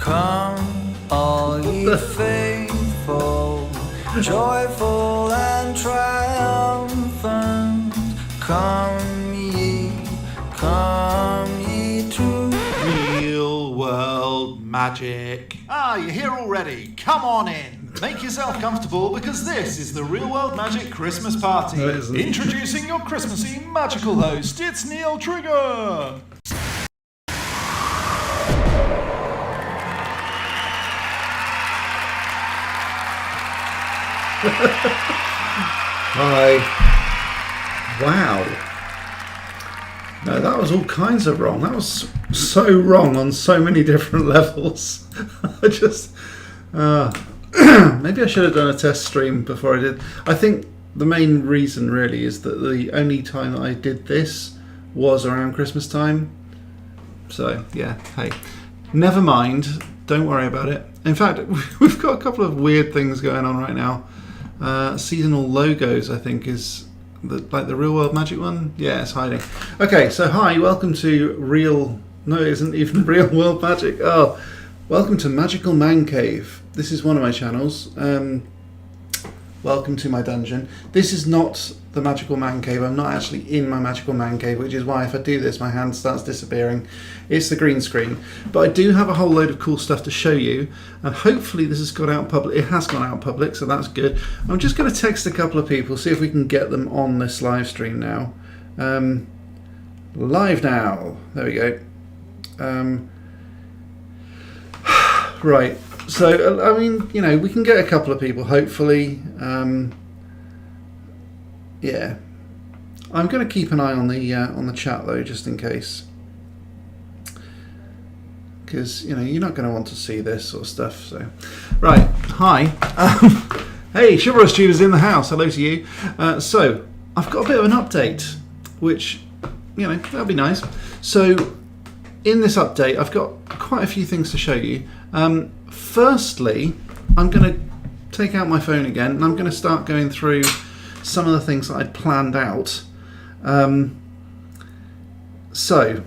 Come, all ye faithful, joyful and triumphant. Come ye to Real world magic. Ah, you're here already. Come on in. Make yourself comfortable because this is the Real World Magic Christmas Party. No, it isn't. Introducing your Christmassy magical host, it's Neil Trigger. Hi. Wow. No, that was all kinds of wrong. That was so wrong on so many different levels. I just... maybe I should have done a test stream before I did. I think the main reason really is that the only time that I did this was around Christmas time. So, yeah, hey. Never mind. Don't worry about it. In fact, we've got a couple of weird things going on right now. Seasonal logos, I think, is the Real World Magic one. Yeah, it's hiding. Okay, so hi, welcome to No, it isn't even Real World Magic. Oh, welcome to Magical Mancave. This is one of my channels. Welcome to my dungeon. This is not the Magical Mancave. I'm not actually in my Magical Mancave, which is why if I do this, my hand starts disappearing. It's the green screen. But I do have a whole load of cool stuff to show you, and hopefully this has gone out public. It has gone out public, so that's good. I'm just going to text a couple of people, see if we can get them on this live stream now. Live now. There we go. Right. So, I mean, you know, we can get a couple of people, hopefully. Yeah. I'm going to keep an eye on the chat, though, just in case. Because, you know, you're not going to want to see this sort of stuff. So, right. Hi. Hey, Chivalrous Tutor's in the house. Hello to you. So, I've got a bit of an update, which, you know, that'll be nice. So, in this update, I've got quite a few things to show you. Firstly, I'm going to take out my phone again and I'm going to start going through some of the things that I'd planned out. So,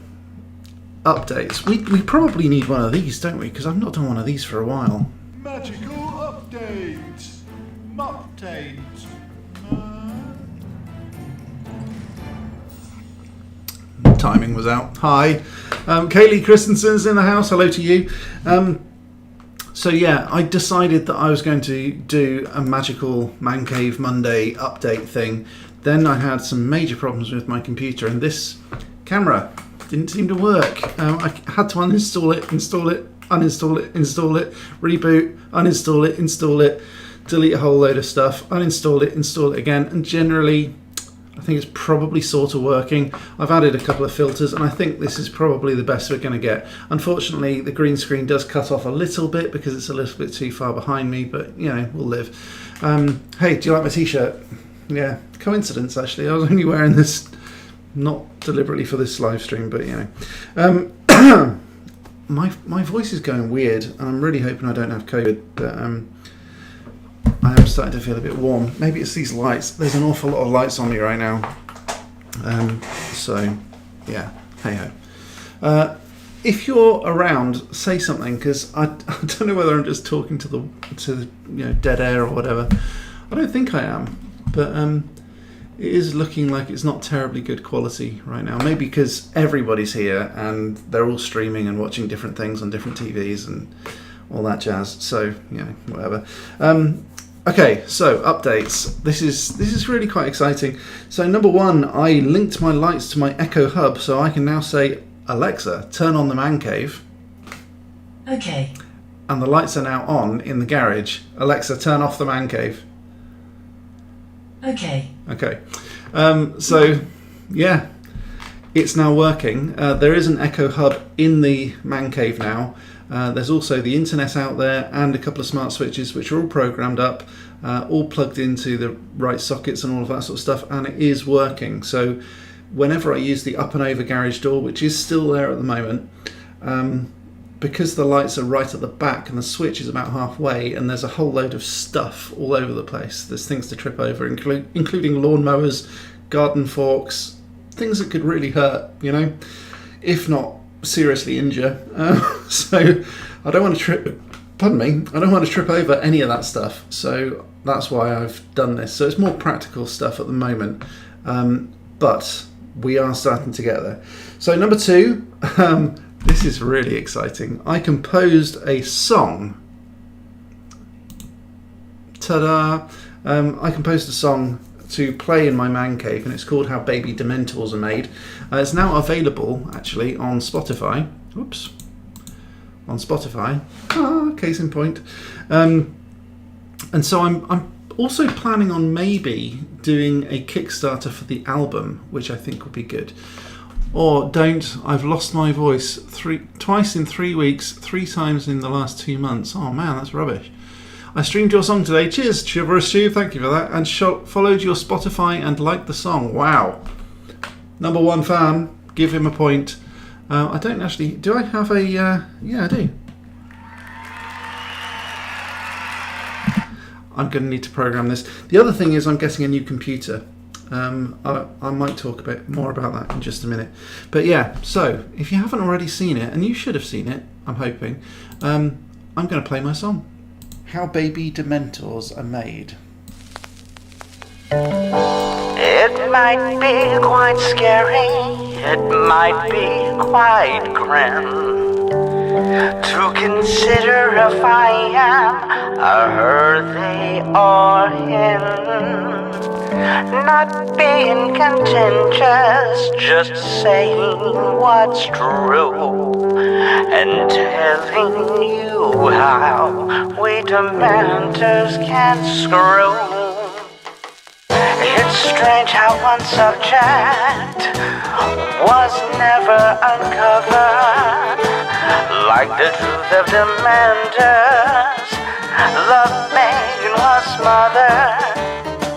updates. We probably need one of these, don't we? Because I've not done one of these for a while. Magical update. Update. Timing was out. Hi. Kaylee Christensen's in the house. Hello to you. So yeah, I decided that I was going to do a Magical Mancave Monday update thing. Then I had some major problems with my computer and this camera didn't seem to work. I had to uninstall it, install it, uninstall it, install it, reboot, uninstall it, install it, delete a whole load of stuff, uninstall it, install it again, and generally I think it's probably sort of working. I've added a couple of filters and I think this is probably the best we're going to get. Unfortunately, the green screen does cut off a little bit because it's a little bit too far behind me, but you know, we'll live. Hey, do you like my t-shirt? Yeah, coincidence actually. I was only wearing this not deliberately for this live stream, but you know. My voice is going weird and I'm really hoping I don't have COVID, but I am starting to feel a bit warm. Maybe it's these lights. There's an awful lot of lights on me right now. So, yeah, hey-ho. If you're around, say something, because I don't know whether I'm just talking to the you know, dead air or whatever. I don't think I am, but it is looking like it's not terribly good quality right now. Maybe because everybody's here and they're all streaming and watching different things on different TVs and all that jazz. So, you know, whatever. Okay, so updates. This is really quite exciting. So number one, I linked my lights to my Echo Hub, so I can now say, Alexa, turn on the man cave. Okay. And the lights are now on in the garage. Alexa, turn off the man cave. Okay. Okay. So, yeah, it's now working. There is an Echo Hub in the man cave now. There's also the internet out there and a couple of smart switches which are all programmed up, all plugged into the right sockets and all of that sort of stuff, and it is working. So whenever I use the up and over garage door, which is still there at the moment, because the lights are right at the back and the switch is about halfway and there's a whole load of stuff all over the place. There's things to trip over, including lawnmowers, garden forks, things that could really hurt, you know, if not seriously injure. So I don't want to trip. Pardon me. I don't want to trip over any of that stuff. So that's why I've done this. So it's more practical stuff at the moment, but we are starting to get there. So number 2, this is really exciting. I composed a song. Ta-da! I composed a song to play in my man cave, and it's called How Baby Dementors Are Made. It's now available, actually, on Spotify. Oops. On Spotify. Case in point. And so I'm also planning on maybe doing a Kickstarter for the album, which I think would be good. Or don't, I've lost my voice twice in 3 weeks, 3 times in the last 2 months. Oh man, that's rubbish. I streamed your song today. Cheers, Chivalrous Stu, thank you for that. And followed your Spotify and liked the song. Wow. Number 1 fan, give him a point. I don't actually, do I have a, yeah I do. I'm going to need to program this. The other thing is I'm getting a new computer. I might talk a bit more about that in just a minute. But yeah, so if you haven't already seen it, and you should have seen it, I'm hoping, I'm going to play my song. How Baby Dementors Are Made. It might be quite scary, it might be quite grim to consider if I am a her, they, or him. Not being contentious, just saying what's true and telling you how we Dementors can screw. It's strange how one subject was never uncovered, like the truth of Dementors. Love making was smothered.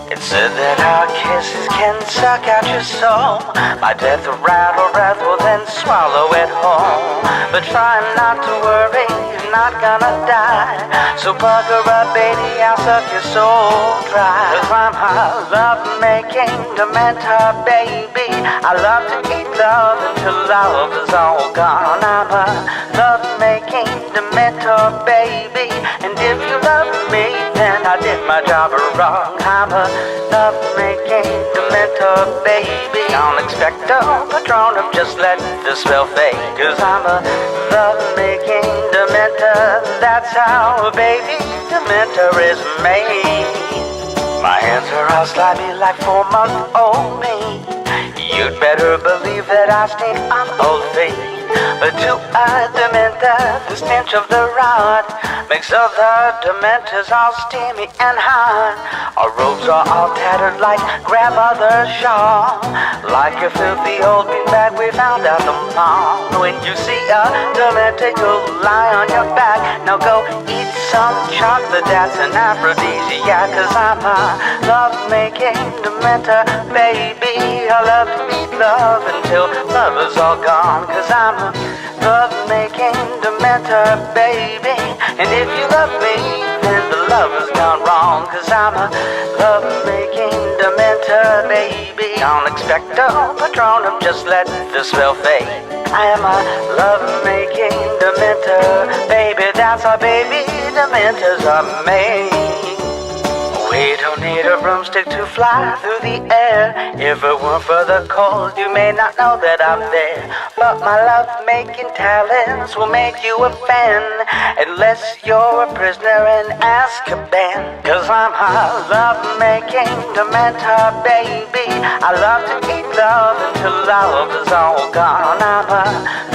It said that our kisses can suck out your soul. My death rattle will then swallow it whole. But try not to worry, you're not gonna die. So bugger up, baby, I'll suck your soul dry. 'Cause I'm a love-making Dementor, baby. I love to eat love until love is all gone. I'm a love-making Dementor, baby. And if you love me, then I did my job wrong. I'm a love-making Dementor, baby. Don't expect a Patronum, just let the spell fade. 'Cause I'm a love-making Dementor. That's how a baby Dementor is made. My hands are all slimy like 4-month-old me. You'd better believe that I stink on old feet. But to a Dementor, the stench of the rot makes other Dementors all steamy and hot. Our robes are all tattered like grandmother's shawl, like a filthy old beanbag we found out the mall. When you see a Dementor, you'll lie on your back. Now go eat some chocolate, that's an aphrodisiac. 'Cause I'm a love-making Dementor, baby. I love to eat love until love is all gone. 'Cause I'm a love-making Dementor, baby. And if you love me, then the love has gone wrong. 'Cause I'm a love-making Dementor, baby. Don't expect a Patronum, just let the spell fade. I am a love-making Dementor, baby. That's how baby Dementors are made. We don't need a broomstick to fly through the air. If it weren't for the cold, you may not know that I'm there. But my love-making talents will make you a fan, unless you're a prisoner in Azkaban. 'Cause I'm a love-making Dementor, baby. I love to eat love until love is all gone. I'm a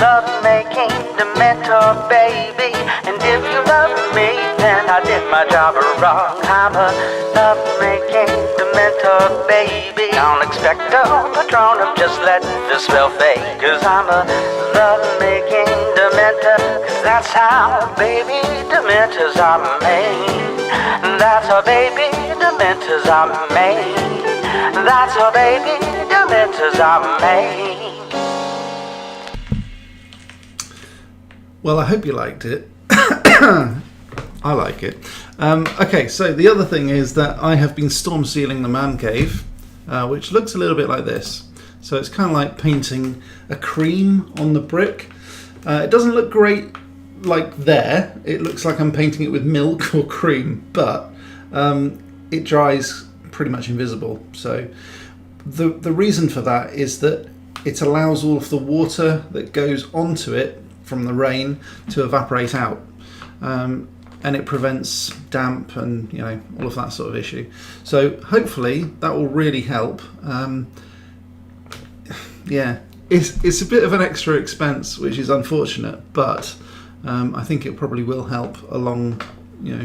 love-making Dementor, baby. And if you love me, then I did my job wrong. I'm a love-making Dementor, baby. Don't expect a Patronum, just let the spell fade. 'Cause I'm a love-making Dementor. 'Cause that's how baby Dementors are made. That's how baby Dementors are made. That's how baby Dementors are made. Well, I hope you liked it. I like it. Okay, so the other thing is that I have been storm sealing the man cave, which looks a little bit like this. So it's kind of like painting a cream on the brick. It doesn't look great like there. It looks like I'm painting it with milk or cream, but it dries pretty much invisible. So the reason for that is that it allows all of the water that goes onto it from the rain to evaporate out. And it prevents damp and all of that sort of issue. So hopefully that will really help. It's a bit of an extra expense, which is unfortunate, but I think it probably will help along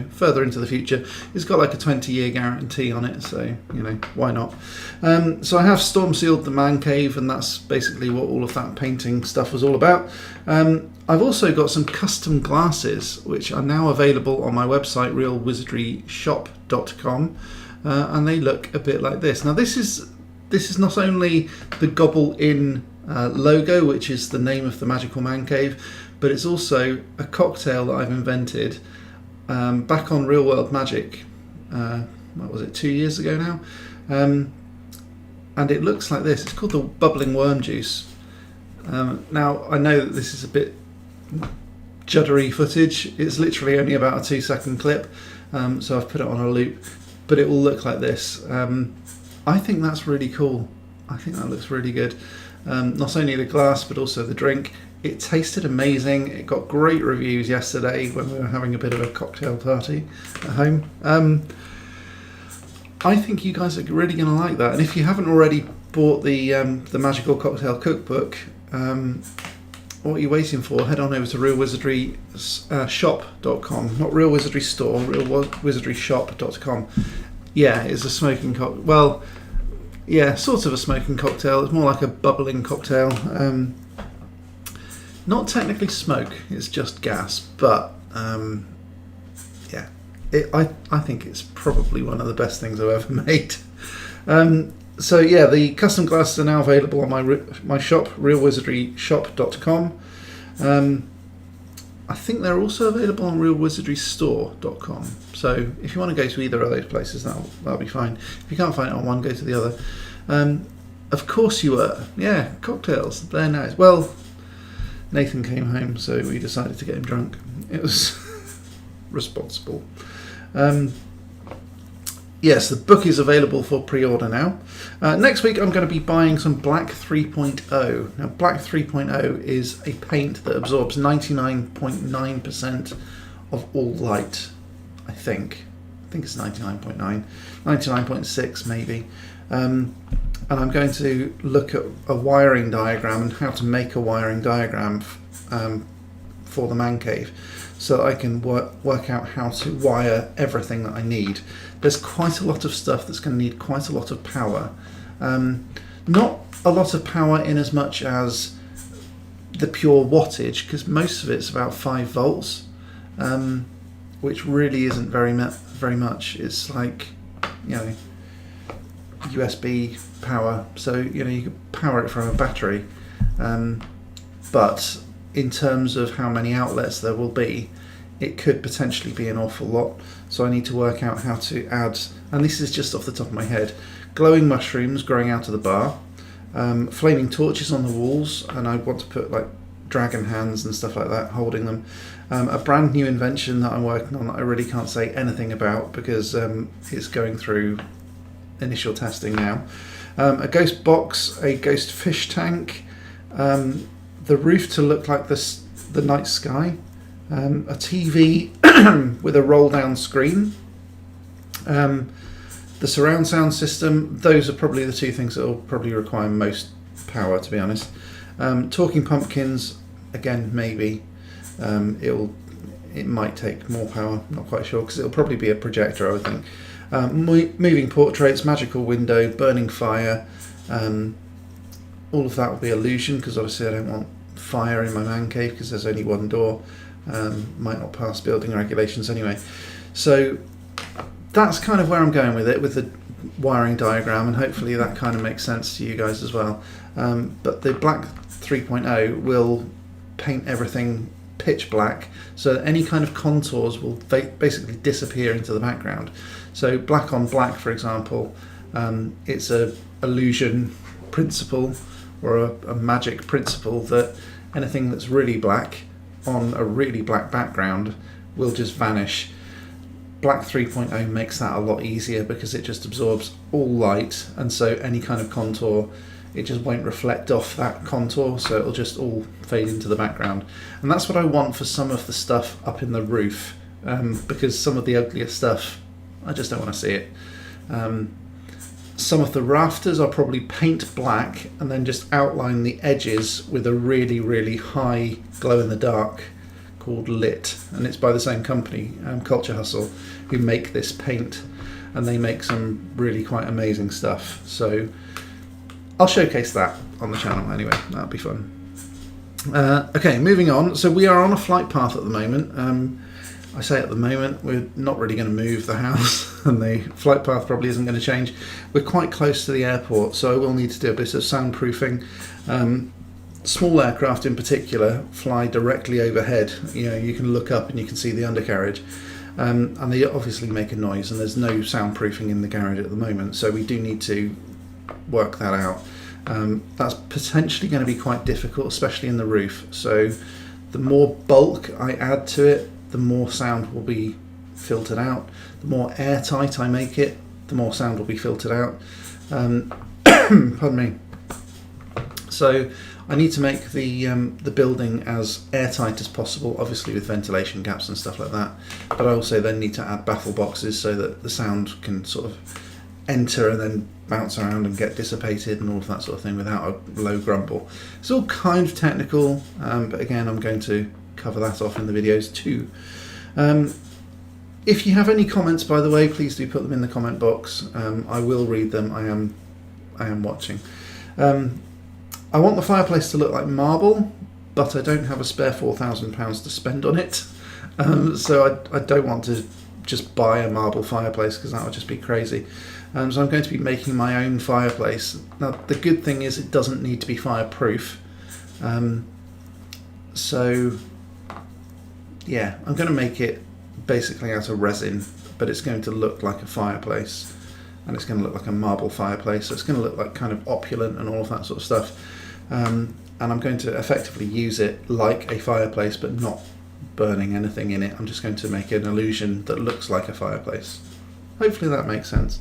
further into the future. It's got like a 20-year guarantee on it, so why not. So I have storm sealed the man cave, and that's basically what all of that painting stuff was all about. I've also got some custom glasses which are now available on my website, realwizardryshop.com, and they look a bit like this. Now this is not only the Gobble In logo, which is the name of the magical man cave, but it's also a cocktail that I've invented back on Real World Magic, what was it, 2 years ago now? And it looks like this. It's called the Bubbling Worm Juice. Now, I know that this is a bit juddery footage. It's literally only about a 2-second clip, so I've put it on a loop, but it will look like this. I think that's really cool. I think that looks really good. Not only the glass, but also the drink. It tasted amazing. It got great reviews yesterday when we were having a bit of a cocktail party at home. I think you guys are really going to like that. And if you haven't already bought the Magical Cocktail Cookbook, what are you waiting for? Head on over to realwizardryshop.com. Not Real Wizardry Store, realwizardryshop.com. Yeah, it's a smoking cocktail. Well, yeah, sort of a smoking cocktail. It's more like a bubbling cocktail. Not technically smoke, it's just gas, but I think it's probably one of the best things I've ever made. So yeah, the custom glasses are now available on my shop, realwizardryshop.com. I think they're also available on realwizardrystore.com. So if you want to go to either of those places, that'll be fine. If you can't find it on one, go to the other. Of course you were. Yeah, cocktails. They're nice. Well, Nathan came home, so we decided to get him drunk. It was responsible. Yes, the book is available for pre-order now. Next week I'm going to be buying some Black 3.0. Now, Black 3.0 is a paint that absorbs 99.9% of all light, I think. I think it's 99.9, 99.6 maybe. And I'm going to look at a wiring diagram and how to make a wiring diagram for the man cave, so that I can work out how to wire everything that I need. There's quite a lot of stuff that's going to need quite a lot of power. Not a lot of power in as much as the pure wattage, because most of it's about 5 volts, which really isn't very much. It's like, USB power, so you can power it from a battery, but in terms of how many outlets there will be, it could potentially be an awful lot. So I need to work out how to add, and this is just off the top of my head, glowing mushrooms growing out of the bar, flaming torches on the walls, and I want to put like dragon hands and stuff like that holding them. A brand new invention that I'm working on that I really can't say anything about because it's going through initial testing now. A ghost box, a ghost fish tank, the roof to look like the night sky, a TV with a roll down screen, the surround sound system. Those are probably the two things that will probably require most power, to be honest. Talking pumpkins, again, maybe. It might take more power, not quite sure, because it'll probably be a projector, I would think. Moving portraits, magical window, burning fire, all of that will be illusion, because obviously I don't want fire in my man cave because there's only one door. Might not pass building regulations anyway. So that's kind of where I'm going with it, with the wiring diagram, and hopefully that kind of makes sense to you guys as well. But the Black 3.0 will paint everything pitch black, so that any kind of contours will basically disappear into the background. So black on black, for example, it's a illusion principle or a magic principle that anything that's really black on a really black background will just vanish. Black 3.0 makes that a lot easier because it just absorbs all light, and so any kind of contour, it just won't reflect off that contour, so it'll just all fade into the background. And that's what I want for some of the stuff up in the roof, because some of the uglier stuff, I just don't want to see it. Some of the rafters I'll probably paint black and then just outline the edges with a really, really high glow in the dark called Lit, and it's by the same company, Culture Hustle, who make this paint, and they make some really quite amazing stuff. So I'll showcase that on the channel anyway, that'll be fun. Okay, moving on. So we are on a flight path at the moment. I say at the moment, we're not really going to move the house and the flight path probably isn't going to change. We're quite close to the airport, so I will need to do a bit of soundproofing. Small aircraft in particular fly directly overhead. You know, you can look up and you can see the undercarriage, and they obviously make a noise, and there's no soundproofing in the garage at the moment, so we do need to work that out. That's potentially going to be quite difficult, especially in the roof. So the more bulk I add to it, the more sound will be filtered out. The more airtight I make it, the more sound will be filtered out. Pardon me. So I need to make the building as airtight as possible, obviously with ventilation gaps and stuff like that. But I also then need to add baffle boxes so that the sound can sort of enter and then bounce around and get dissipated and all of that sort of thing without a low grumble. It's all kind of technical, but again, I'm going to cover that off in the videos too. If you have any comments, by the way, please do put them in the comment box. I will read them. I am watching. I want the fireplace to look like marble, but I don't have a spare £4,000 to spend on it. So I don't want to just buy a marble fireplace because that would just be crazy. So I'm going to be making my own fireplace. Now the good thing is it doesn't need to be fireproof. So yeah, I'm going to make it basically out of resin, but it's going to look like a fireplace, and it's going to look like a marble fireplace, so it's going to look like kind of opulent and all of that sort of stuff. And I'm going to effectively use it like a fireplace, but not burning anything in it. I'm just going to make an illusion that looks like a fireplace. Hopefully that makes sense.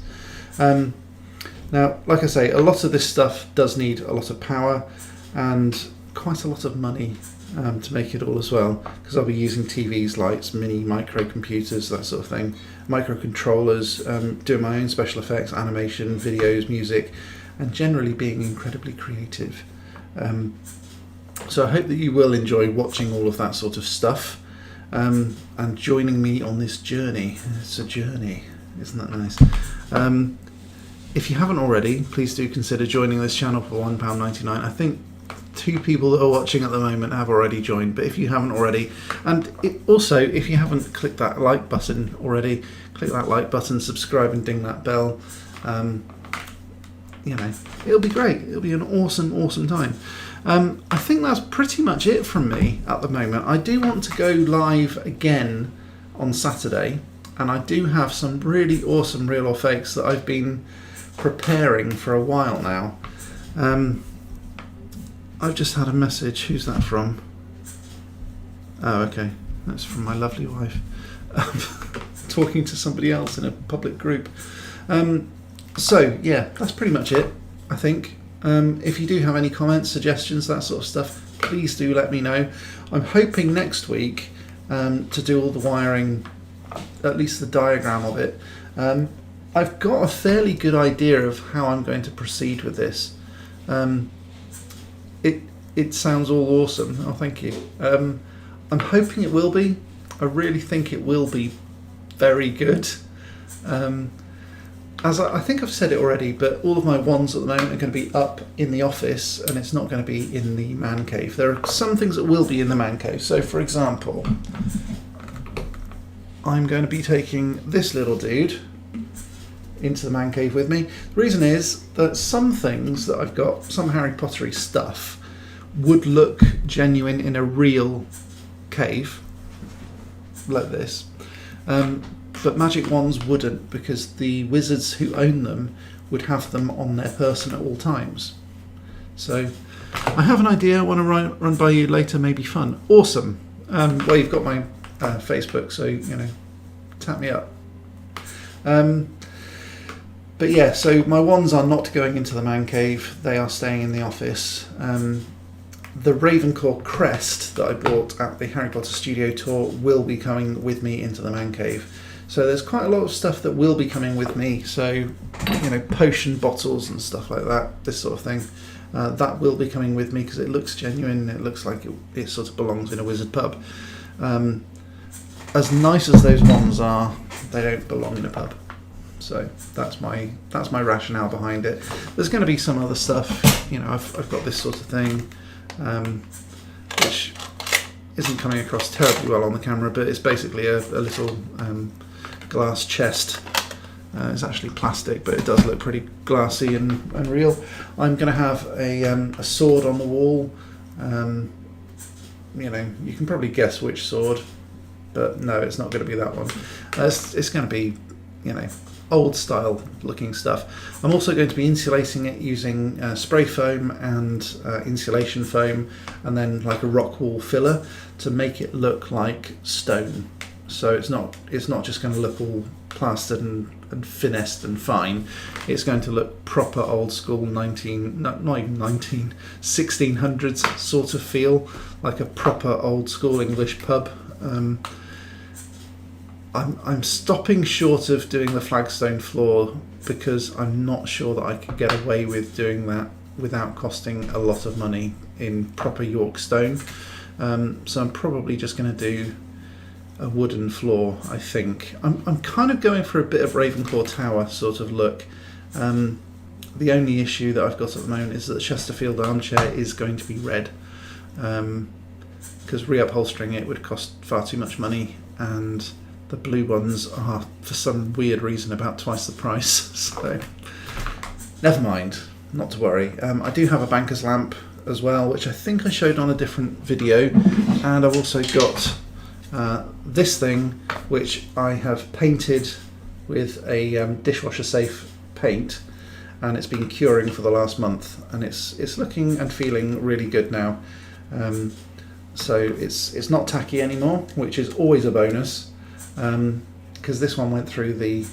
Now, like I say, a lot of this stuff does need a lot of power and quite a lot of money to make it all as well, because I'll be using TVs, lights, mini microcomputers, that sort of thing, microcontrollers, doing my own special effects, animation, videos, music, and generally being incredibly creative. So I hope that you will enjoy watching all of that sort of stuff, and joining me on this journey. It's a journey, isn't that nice? If you haven't already, please do consider joining this channel for £1.99. I think 2 people that are watching at the moment have already joined, but if you haven't already, and also if you haven't clicked that like button already, click that like button, subscribe and ding that bell. You know, it'll be great. It'll be an awesome time. I think that's pretty much it from me at the moment. I do want to go live again on Saturday, and I do have some really awesome real or fakes that I've been preparing for a while now. I've just had a message. Who's that from? Oh, okay. That's from my lovely wife. Talking to somebody else in a public group. So, yeah, that's pretty much it, I think. If you do have any comments, suggestions, that sort of stuff, please do let me know. I'm hoping next week to do all the wiring, at least the diagram of it. I've got a fairly good idea of how I'm going to proceed with this. It sounds all awesome. Oh, thank you. I'm hoping it will be. I really think it will be very good. As I think I've said it already, but all of my wands at the moment are going to be up in the office, and it's not going to be in the man cave. There are some things that will be in the man cave. So, for example, I'm going to be taking this little dude into the man cave with me. The reason is that some things that I've got, some Harry Pottery stuff, would look genuine in a real cave like this, but magic wands wouldn't, because the wizards who own them would have them on their person at all times. So I have an idea I want to run by you later, maybe fun. Awesome. Well, you've got my Facebook, so, you know, tap me up. But yeah, so my wands are not going into the man cave. They are staying in the office. The Ravenclaw crest that I bought at the Harry Potter Studio Tour will be coming with me into the man cave. So there's quite a lot of stuff that will be coming with me. So, you know, potion bottles and stuff like that, this sort of thing. That will be coming with me because it looks genuine. It looks like it sort of belongs in a wizard pub. As nice as those wands are, they don't belong in a pub. So that's my rationale behind it. There's going to be some other stuff. You know, I've got this sort of thing, which isn't coming across terribly well on the camera, but it's basically a little glass chest. It's actually plastic, but it does look pretty glassy and real. I'm going to have a sword on the wall. You know, you can probably guess which sword, but no, it's not going to be that one. It's going to be, you know, old style looking stuff. I'm also going to be insulating it using spray foam and insulation foam, and then like a rock wool filler to make it look like stone. So it's not just going to look all plastered and finessed and fine. It's going to look proper old school 1600s sort of feel, like a proper old school English pub. I'm stopping short of doing the flagstone floor because I'm not sure that I could get away with doing that without costing a lot of money in proper York stone. So I'm probably just going to do a wooden floor, I think. I'm kind of going for a bit of Ravenclaw Tower sort of look. The only issue that I've got at the moment is that the Chesterfield armchair is going to be red, because reupholstering it would cost far too much money, and the blue ones are, for some weird reason, about twice the price. So never mind, not to worry. I do have a banker's lamp as well, which I think I showed on a different video, and I've also got this thing, which I have painted with a dishwasher safe paint, and it's been curing for the last month, and it's looking and feeling really good now. So it's not tacky anymore, which is always a bonus, because this one went through the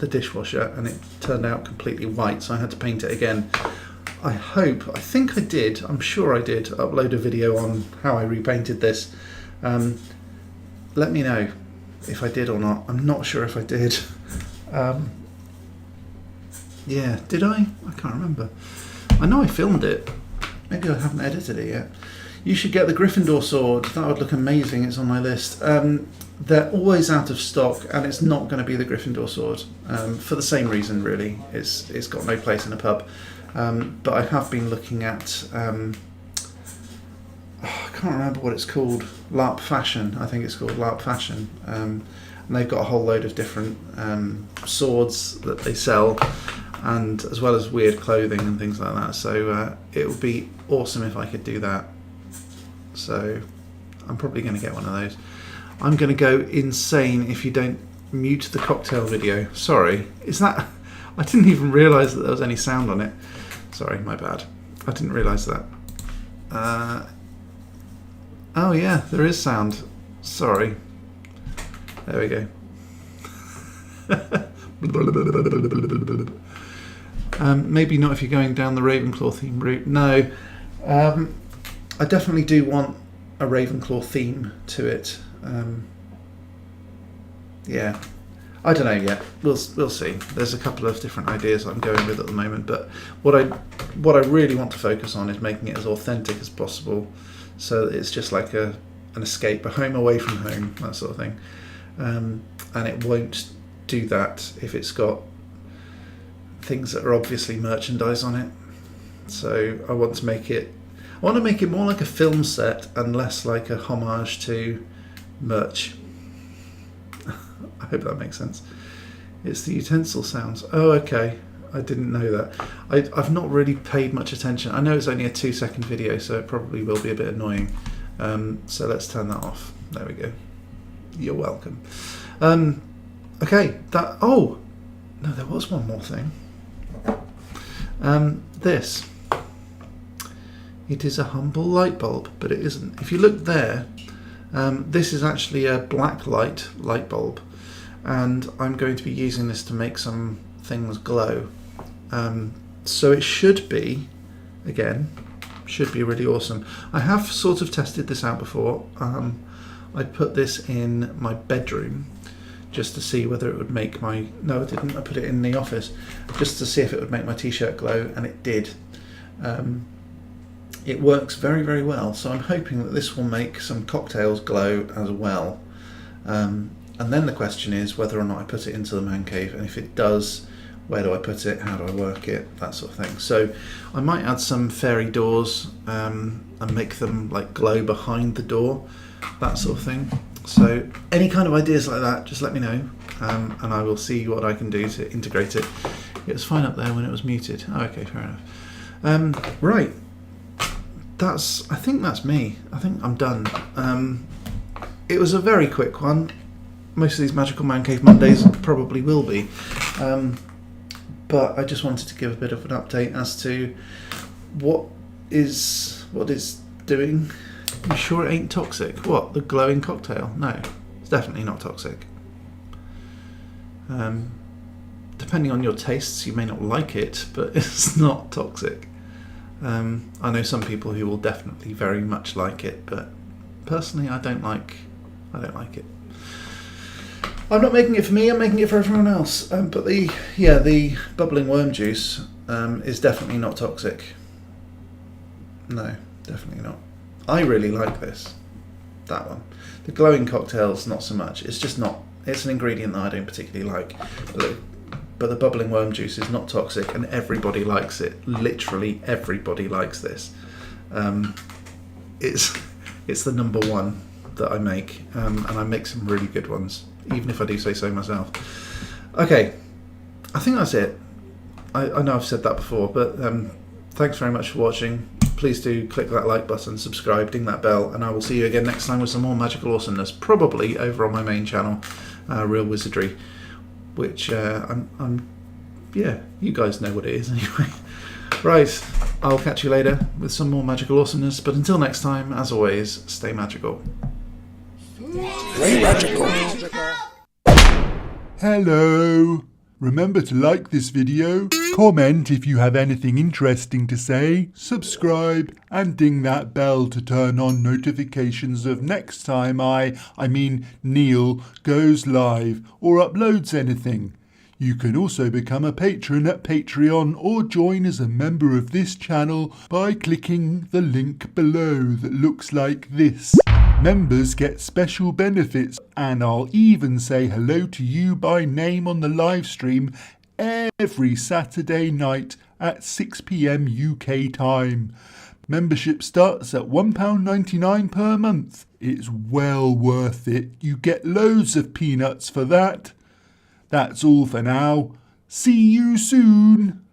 dishwasher and it turned out completely white, so I had to paint it again. I'm sure I did upload a video on how I repainted this. Let me know if I did or not. I'm not sure if I did. Yeah, did I? I can't remember. I know I filmed it. Maybe I haven't edited it yet. You should get the Gryffindor sword. That would look amazing. It's on my list. They're always out of stock, and it's not going to be the Gryffindor sword, for the same reason, really. It's got no place in a pub. But I have been looking at... I can't remember what it's called. LARP Fashion. I think it's called LARP Fashion. And they've got a whole load of different swords that they sell, and as well as weird clothing and things like that. So it would be awesome if I could do that. So I'm probably going to get one of those. I'm going to go insane if you don't mute the cocktail video. Sorry. Is that... I didn't even realise that there was any sound on it. Sorry, my bad. I didn't realise that. Oh yeah, there is sound. Sorry. There we go. Maybe not if you're going down the Ravenclaw theme route. No. I definitely do want a Ravenclaw theme to it. Yeah. I don't know yet. We'll see. There's a couple of different ideas I'm going with at the moment, but what I really want to focus on is making it as authentic as possible, so that it's just like an escape, a home away from home, that sort of thing. And it won't do that if it's got things that are obviously merchandise on it. So I want to make it more like a film set and less like a homage to merch. I hope that makes sense. It's the utensil sounds. Oh, okay. I didn't know that. I've not really paid much attention. I know it's only a 2-second video, so it probably will be a bit annoying. So let's turn that off. There we go. You're welcome. Okay. Oh! No, there was one more thing. This. It is a humble light bulb, but it isn't. If you look there, this is actually a black light bulb, and I'm going to be using this to make some things glow. So it should be, again, should be really awesome. I have sort of tested this out before. I put this in my bedroom just to see whether it would make my... No, I didn't. I put it in the office just to see if it would make my t-shirt glow, and it did. It works very, very well, so I'm hoping that this will make some cocktails glow as well. And then the question is whether or not I put it into the man cave, and if it does, where do I put it, how do I work it, that sort of thing. So I might add some fairy doors and make them like glow behind the door, that sort of thing. So any kind of ideas like that, just let me know, and I will see what I can do to integrate it. It was fine up there when it was muted. Oh, okay, fair enough. Right. I think that's me. I think I'm done. It was a very quick one. Most of these Magical Man Cave Mondays probably will be. But I just wanted to give a bit of an update as to what is doing. You sure it ain't toxic? What, the glowing cocktail? No, it's definitely not toxic. Depending on your tastes, you may not like it, but it's not toxic. I know some people who will definitely very much like it, but personally I don't like it. I'm not making it for me, I'm making it for everyone else. But the bubbling worm juice is definitely not toxic. No, definitely not. I really like this. That one. The glowing cocktails, not so much. It's just not. It's an ingredient that I don't particularly like. But the bubbling worm juice is not toxic, and everybody likes it. Literally everybody likes this. It's the number one that I make, and I make some really good ones, even if I do say so myself. Okay, I think that's it. I know I've said that before, but thanks very much for watching. Please do click that like button, subscribe, ding that bell, and I will see you again next time with some more magical awesomeness, probably over on my main channel, Real Wizardry. Which yeah, you guys know what it is anyway. Right, I'll catch you later with some more magical awesomeness, but until next time, as always, stay magical. Stay magical. Hello! Remember to like this video, comment if you have anything interesting to say, subscribe and ding that bell to turn on notifications of next time Neil goes live or uploads anything. You can also become a patron at Patreon or join as a member of this channel by clicking the link below that looks like this. Members get special benefits, and I'll even say hello to you by name on the live stream every Saturday night at 6 PM UK time. Membership starts at £1.99 per month. It's well worth it. You get loads of peanuts for that. That's all for now. See you soon.